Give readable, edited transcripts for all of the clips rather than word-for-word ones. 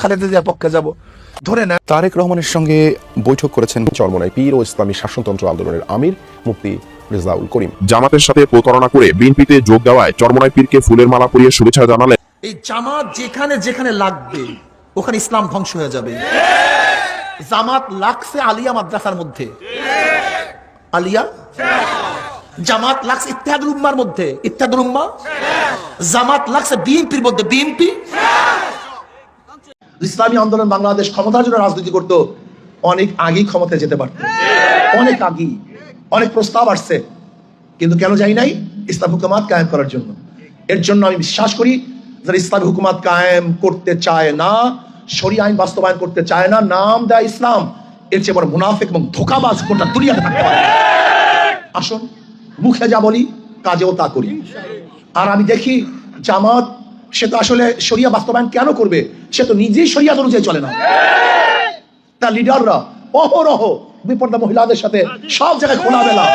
খালেদা জিয়ার পক্ষে যাব। ধরে না তারেক রহমানের সঙ্গে বৈঠক করেছেন চরমোনাই পীর ও ইসলামী শাসনতন্ত্র আন্দোলনের আমির মুফতি রেজাউল করিম। জামাতের সাথে প্রতারণা করে বিএনপিতে যোগ দেওয়ায় চরমোনাই পীরকে ফুলের মালা পরিয়ে শুভেচ্ছা জানালেন। এই জামাত যেখানে যেখানে লাগবে ওখানে ইসলাম ধ্বংস হয়ে যাবে। জামাত লাগছে আলিয়া মাদ্রাসার মধ্যে, আলিয়া জামাত লাগছে ইত্তেহাদুল উম্মার মধ্যে, ইত্তেহাদুল উম্মা জামাত লাগছে বিএনপির মধ্যে, বিএনপি। ইসলামী আন্দোলন বাংলাদেশ ক্ষমতার জন্য রাজনীতি করত, অনেক আগেই ক্ষমতায় যেতে পারত, অনেক আগেই। অনেক প্রস্তাব আসছে, কিন্তু কেন যাই নাই? ইসলাম হুকুমাত কায়েম করার জন্য। এর জন্য আমি বিশ্বাস করি যারা ইসলামী হুকুমাত কায়েম করতে চায় না, শরিয়া আইন বাস্তবায়ন করতে চায় না, নাম দেয় ইসলাম, এর চেয়ে বড় মুনাফিক এবং ধোঁকাবাজ গোটা দুনিয়াতে থাকতে পারে। আসুন, মুখে যা বলি কাজেও তা করি। আর আমি দেখি জামাত সে তো আসলে শরিয়া বাস্তবায়ন কেন করবে? সে তো নিজেই শরিয়া অনুযায়ী চলে না। তার লিডাররা অহরহ বিপর্দা মহিলাদের সাথে সব জায়গায় খোলামেলা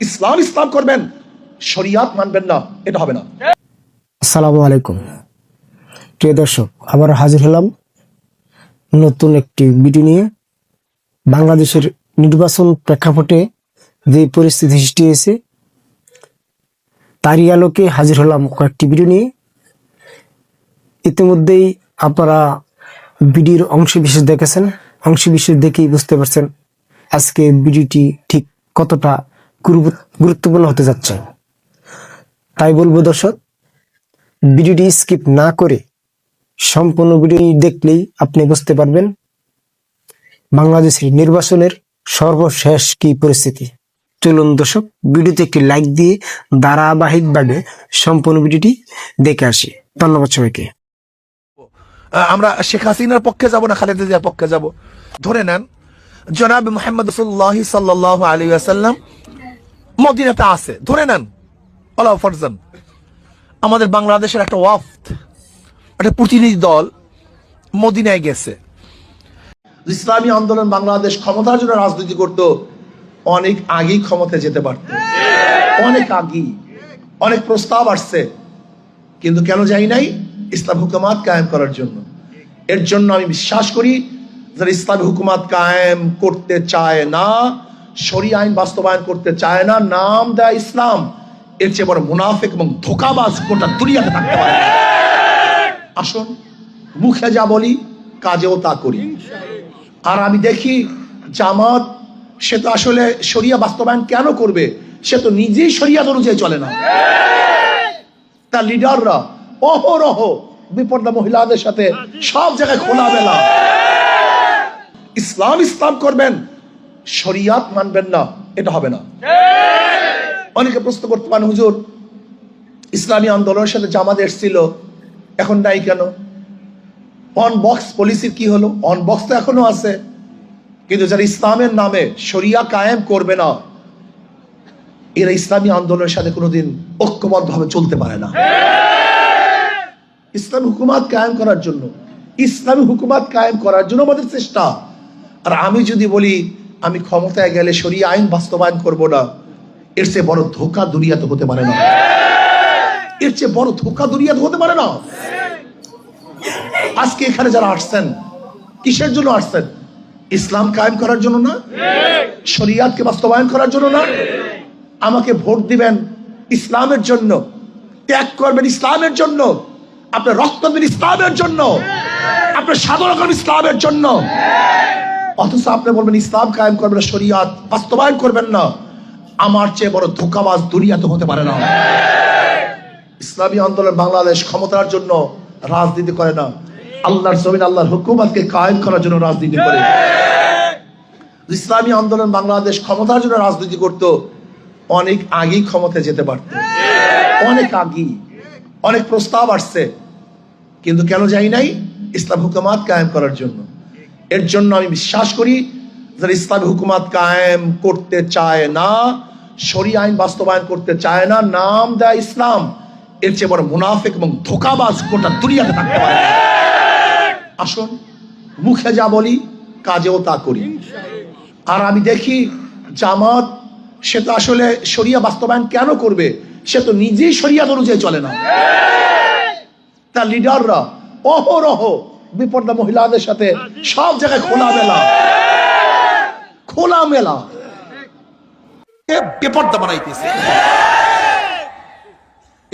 ইসলাম ইসলাম করবেন, শরিয়াত মানবেন না, এটা হবে না। আসসালামু আলাইকুম প্রিয় দর্শক, আবার হাজির হলাম নতুন একটি ভিডিও নিয়ে। বাংলাদেশের নির্বাচন প্রেক্ষাপটে যে পরিস্থিতি সৃষ্টি হয়েছে তারই আলোকে হাজির হলাম কয়েকটি ভিডিও নিয়ে। ইতিমধ্যেই আপনারা ভিডিওর অংশ বিশেষ দেখেছেন, অংশ বিশেষ দেখেই বুঝতে পারছেন আজকে ভিডিওটি ঠিক কতটা গুরুত্বপূর্ণ হতে যাচ্ছে। তাই বলবো দর্শক, ভিডিওটি স্কিপ না করে সম্পূর্ণ ভিডিওটি দেখলেই আপনি বুঝতে পারবেন বাংলাদেশের নির্বাচনের সর্বশেষ কি পরিস্থিতি। চলুন দর্শক, ভিডিওতে একটি লাইক দিয়ে ধারাবাহিকভাবে সম্পূর্ণ ভিডিওটি দেখে আসি। ধন্যবাদ সবাইকে। আমরা শেখ হাসিনার পক্ষে যাব না খালেদা জিয়ার পক্ষে যাব? ধরে নেন জনাব মুহাম্মদ রাসূলুল্লাহ সাল্লাল্লাহু আলাইহি ওয়াসাল্লাম মদিনাতে আছে, ধরে নেন আল্লাহ ফরজান আমাদের বাংলাদেশের একটা ওয়াফদ, একটা প্রতিনিধি দল মদিনায় গেছে। ইসলামী আন্দোলন বাংলাদেশ ক্ষমতার জন্য রাজনীতি করত, অনেক আগেই ক্ষমতায় যেতে পারত, অনেক আগেই। অনেক প্রস্তাব আসছে, কিন্তু কেন যাই নাই? ইসলাম হুকুমাত কায়েম করার জন্য। এর জন্য আমি বিশ্বাস করি যারা ইসলামী হুকুমাত কায়েম করতে চায় না, শরিয়া আইন বাস্তবায়ন করতে চায় না, নাম দেয় ইসলাম, এর চেয়ে বড় মুনাফিক এবং ধোঁকাবাজ গোটা দুনিয়াতে থাকতে পারে। আসুন, মুখে যা বলি কাজেও তা করি। আর আমি দেখি জামাত সে তো আসলে শরিয়া বাস্তবায়ন কেন করবে? সে তো নিজেই শরিয়া অনুযায়ী চলে না। তার লিডাররা অহরহ বিপর্দা মহিলাদের সাথে সব জায়গায় খোলামেলা ইসলাম ইসলাম করবেন, শরিয়াত মানবেন না, এটা হবে না। অনেকে প্রশ্ন করতে পারেন, হুজুর ইসলামী আন্দোলনের সাথে জামাত এসেছিল, এখন নাই কেন? অন বক্স পলিসির কি হলো? অন বক্স তো এখনো আছে, কিন্তু যারা ইসলামের নামে শরিয়া কায়েম করবে না, এরা ইসলামী আন্দোলনের সাথে কোনোদিন ঐক্যবদ্ধভাবে চলতে পারে না। ইসলামী হুকুমাত কায়েম করার জন্য, ইসলামী হুকুমাত কায়েম করার জন্য আমাদের চেষ্টা। আর আমি যদি বলি আমি ক্ষমতায় গেলে শরিয়া আইন বাস্তবায়ন করব না, এর চেয়ে বড় ধোঁকা দুনিয়াতে হতে পারে না, এর চেয়ে বড় ধোঁকা দুনিয়াতে হতে পারে না। আজকে এখানে যারা আসছেন কিসের জন্য আসছেন? ইসলাম কায়েম করার জন্য না, শরিয়াতকে বাস্তবায়ন করার জন্য না। আমাকে ভোট দিবেন ইসলামের জন্য, ত্যাগ করবেন ইসলামের জন্য, আপনার রক্ত দেবেন ইসলামের জন্য, আপনার সাধনা করবেন ইসলামের জন্য। অথচ আপনি বলবেন ইসলাম কায়েম করবেন না, শরিয়াত বাস্তবায়ন করবেন না। আমার চেয়ে বড় ধোঁকাবাজ দুনিয়াতে হতে পারে না। ইসলামী আন্দোলন বাংলাদেশ ক্ষমতার জন্য রাজনীতি করে না, আল্লাহর জমিন আল্লাহর হুকুমতকে কায়েম করার জন্য রাজনীতি করে। ইসলামী আন্দোলন বাংলাদেশ ক্ষমতার জন্য রাজনীতি করত, অনেক আগেই ক্ষমতায় যেতে পারত, অনেক আগেই। অনেক প্রস্তাব আসছে, কিন্তু কেন যাই নাই? ইসলাম হুকুমাত কায়েম করার জন্য। এর জন্য আমি বিশ্বাস করি যারা ইসলামী হুকুমাত কায়েম করতে চায় না, শরিয়া আইন বাস্তবায়ন করতে চায় না, নাম দেয় ইসলাম, এর চেয়ে বড় মুনাফিক এবং ধোঁকাবাজ গোটা দুনিয়াতে থাকতে পারে। আসুন, মুখে যা বলি কাজেও তা করি। আর আমি দেখি জামাত সে তো আসলে শরিয়া বাস্তবায়ন কেন করবে? সে তো নিজেই শরিয়া অনুযায়ী চলে না। তার লিডাররা অহরহ বিপর্দা মহিলাদের সাথে সব জায়গায় খোলা মেলা বেপর্দা বানাইতেছে।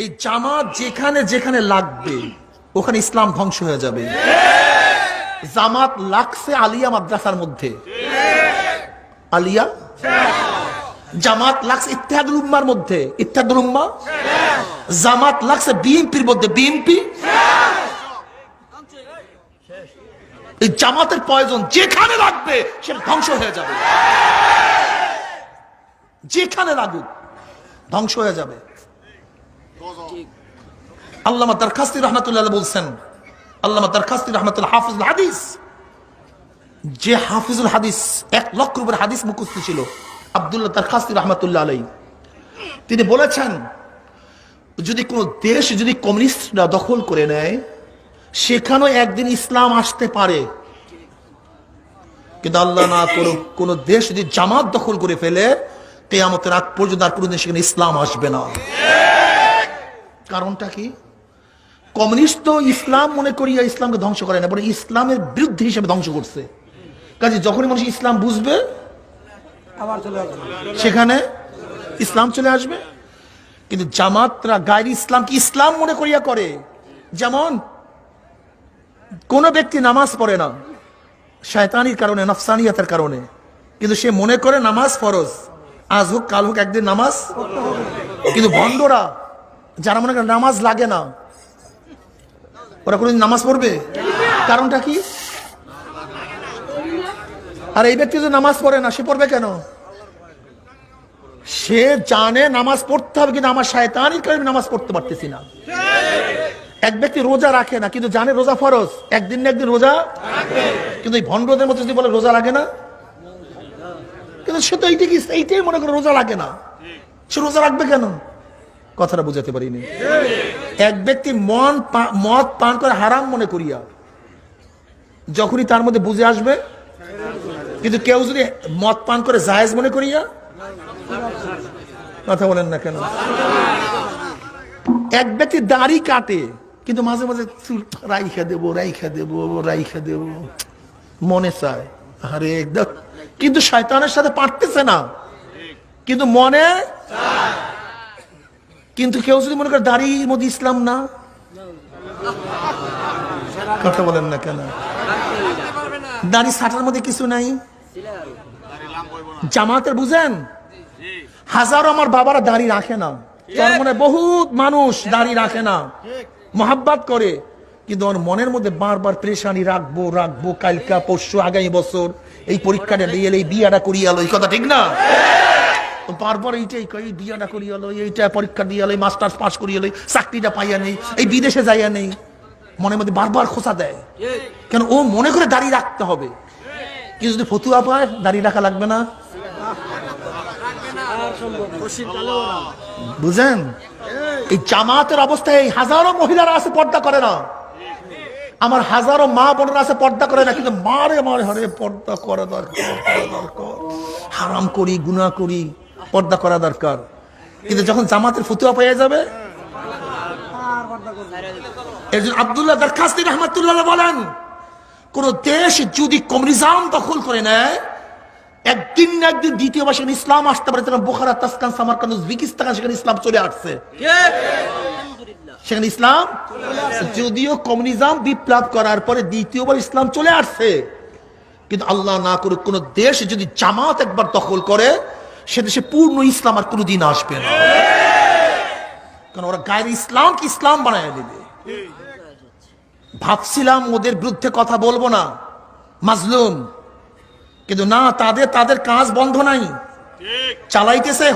এই জামাত যেখানে যেখানে লাগবে ওখানে ইসলাম ধ্বংস হয়ে যাবে। জামাত লাগছে আলিয়া মাদ্রাসার মধ্যে, আলিয়া। জামাত লাগছে ইত্তেহাদুল উম্মার মধ্যে, ইত্তেহাদুল উম্মা। জামাত লাগছে বিএনপির মধ্যে, বিএনপি। এই জামাতের প্রয়োজন যেখানে লাগবে সেটা ধ্বংস হয়ে যাবে, যেখানে লাগুক ধ্বংস হয়ে যাবে। আল্লামা দারখাস্তি রহমাতুল্লাহ বলছেন, আল্লামা দারখাস্তি রহমাতুল্লাহ হাফিজুল হাদিস, যে হাফিজুল হাদিস 1 লক্ষ উপর হাদিস মুখস্থ ছিল, আব্দুল্লাহ দারখাস্তি রহমাতুল্লাহ আলাইহি, তিনি বলেছেন যদি কোন দেশ যদি কমিউনিস্টরা দখল করে নেয় সেখানেও একদিন ইসলাম আসতে পারে, কিন্তু আল্লাহ না করুক কোন দেশ যদি জামাত দখল করে ফেলে কিয়ামতের আগ পর্যন্ত আর কোনদিন সেখানে ইসলাম আসবে না। কারণটা কি? কমিউনিস্ট তো ইসলাম মনে করিয়া ইসলামকে ধ্বংস করে না, বলে ইসলামের বিরুদ্ধে হিসেবে ধ্বংস করছে। কাজে যখনই মানুষ ইসলাম বুঝবে সেখানে ইসলাম চলে আসবে। কিন্তু জামাতরা গায়রে ইসলামকে ইসলাম মনে করিয়া করে। যেমন কোন ব্যক্তি নামাজ পড়ে না শয়তানির কারণে, নফসানিয়াতের কারণে, কিন্তু সে মনে করে নামাজ ফরজ, আজ হোক কাল হোক একদিন নামাজ। কিন্তু ভণ্ডরা যারা মনে করে নামাজ লাগে না, ওরা কোনদিন নামাজ পড়বে? কারণটা কি? আর এই ব্যক্তি যদি নামাজ পড়ে না, সে পড়বে কেন? সে জানে নামাজ পড়তে হবে, কিন্তু আমার শয়তানির কারণে নামাজ পড়তে পারতেছি না। এক ব্যক্তি রোজা রাখে না, কিন্তু জানে রোজা ফরজ, একদিন না একদিন রোজা। কিন্তু এই ভণ্ডদের মতো যদি বলে রোজা লাগে না, কিন্তু সে তো এইটাই মনে করে রোজা লাগে না, সে রোজা রাখবে কেন? কথাটা বুঝাতে পারিনি। এক ব্যক্তি মদ পান করে হারাম মনে করিয়া যখনই তার মধ্যে বুঝে আসবে, কিন্তু কেউ যদি মদ পান করে জায়েজ মনে করিয়া, কথা বলেন না কেন? এক ব্যক্তি দাড়ি কাটে, কিন্তু মাঝে মাঝে চুল রাইখা দেব মনে চায়, আরে একদম, কিন্তু শয়তানের সাথে পারতেছে না, কিন্তু মনে। কিন্তু কেউ যদি মনে করে দাড়ির মধ্যে ইসলাম না, কথা বলেন না কেন? দাড়ি ছাটার মধ্যে কিছু নাই। জামাতের বুঝেন, হাজারো আমার বাবারা দাড়ি রাখে না, তার মনে বহুত মানুষ দাড়ি রাখে না, মোহাব্বত করে, কিন্তু ওর মনের মধ্যে বারবার পরেশানি, রাখবো কালকা পরশু আগামী বছর এই পরীক্ষাটা দিয়ে এলো, এই বিয়াটা করিয়ে এলো, এই কথা ঠিক না? বারবার এইটাই কই, বিয়াটা করিয়ে এলো, এইটা পরীক্ষা দিয়ে এলো, মাস্টার্স পাস করিয়ে এলো, চাকরিটা পাইয়া নেই, এই বিদেশে যাইয়া নেই, মনের মধ্যে বারবার খোঁচা দেয়। কেন? ও মনে করে দাড়ি রাখতে হবে, কিন্তু যদি ফতুয়া পায় দাড়ি রাখা লাগবে না। বুঝেন? এই জামাতের অবস্থায় এই হাজারো মহিলারা আছে পর্দা করে না, আমার হাজারো মা বোনেরা আছে পর্দা করে না, কিন্তু মারে হরে পর্দা করা দরকার, হারাম করি গুনাহ করি পর্দা করা দরকার। কিন্তু যখন জামাতের ফতুয়া পেয়ে যাবে, একজন আব্দুল্লাহ দারখাস্তি রহমাতুল্লাহ বলেন, কোন দেশ যদি কমিউনিজম দখল করে নেয় একদিন না একদিন দ্বিতীয়বার সেখানে ইসলাম আসতে পারে। বোখারা, তাসকান, সামারকান্দ, উজবেকিস্তান, সেখানে ইসলাম চলে আসছে, সেখানে ইসলাম। যদিও কমিউনিজম বিপ্লব করার পরে দ্বিতীয়বার ইসলাম চলে আসছে, কিন্তু আল্লাহ না করুক কোন দেশ যদি জামাত একবার দখল করে, সে দেশে পূর্ণ ইসলাম আর কোনদিন আসবে না। কারণ ওরা গায়রে ইসলামকে ইসলাম বানায় দেবে। ভাবছিলাম ওদের বিরুদ্ধে কথা বলবো না, মাজলুম, কিন্তু না, তাদের কাজ বন্ধ নাই, চালাইতেছে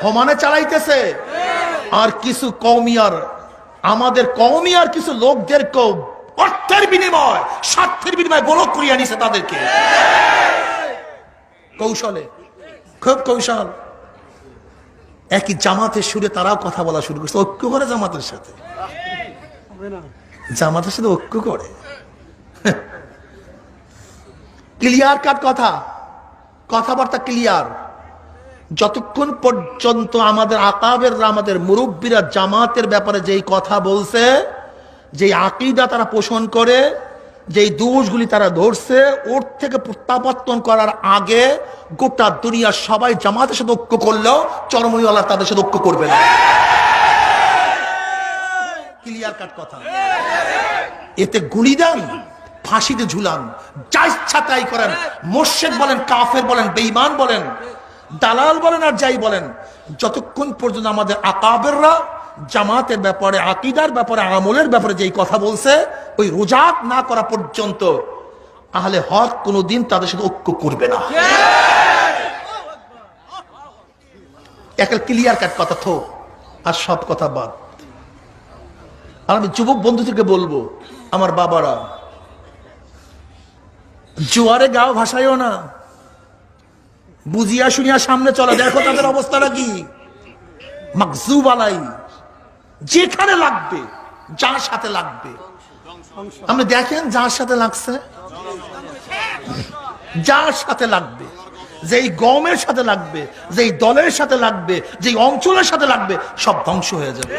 হোমানে চালাইতেছে। আর কিছু কওমিয়ার, আমাদের কওমিয়ার কিছু লোকদেরকে অর্থের বিনিময়, স্বার্থের বিনিময় গোলক করিয়া নিছে তাদেরকে, কৌশলে, খুব কৌশল। একই জামাতের সুরে তারাও কথা বলা শুরু করছে, ঐক্য করে জামাতের সাথে ঐক্য করে। ক্লিয়ার কাট কথাবার্তা ক্লিয়ার। যতক্ষণ পর্যন্ত আমাদের আকাবেররা, আমাদের মুরব্বীরা জামাতের ব্যাপারে যেই কথা বলছে, যে আকীদা তারা পোষণ করে, যেই দোষগুলি তারা ধরছে, ওর থেকে প্রত্যাবর্তন করার আগে গোটা দুনিয়ার সবাই জামাতের সাথে ঐক্য করলেও চরমনীওয়ালা তাদের সাথে ঐক্য করবে না। ক্লিয়ার কাট কথা। এতে গুলি দেন, ফাঁসিতে ঝুলান, যা ইচ্ছা তাই করেন, মোর্শেদ বলেন, কাফের বলেন, বেঈমান বলেন, দালাল বলেন, আর যাই বলেন, যতক্ষণ পর্যন্ত আমাদের আকাবেররা জামাতের ব্যাপারে, আকীদার ব্যাপারে, আমলের ব্যাপারে যেই কথা বলছে, ওই রোজাত না করা পর্যন্ত আহলে হক কোনোদিন তাদের সাথে ঐক্য করবে না। একটা ক্লিয়ার কাট কথা থো, আর সব কথা বাদ। আর আমি যুবক বন্ধু থেকে বলবো, আমার বাবারা, জোয়ারে গাও ভাসাইও না, বুঝিয়া শুনিয়া সামনে চলা। দেখো তাদের অবস্থাটা কি, মাকজুব আলাই, যেখানে লাগবে, যার সাথে লাগবে। আপনি দেখেন যার সাথে লাগছে, যার সাথে লাগবে, যেই গমের সাথে লাগবে, যেই দলের সাথে লাগবে, যেই অঞ্চলের সাথে লাগবে, সব ধ্বংস হয়ে যাবে।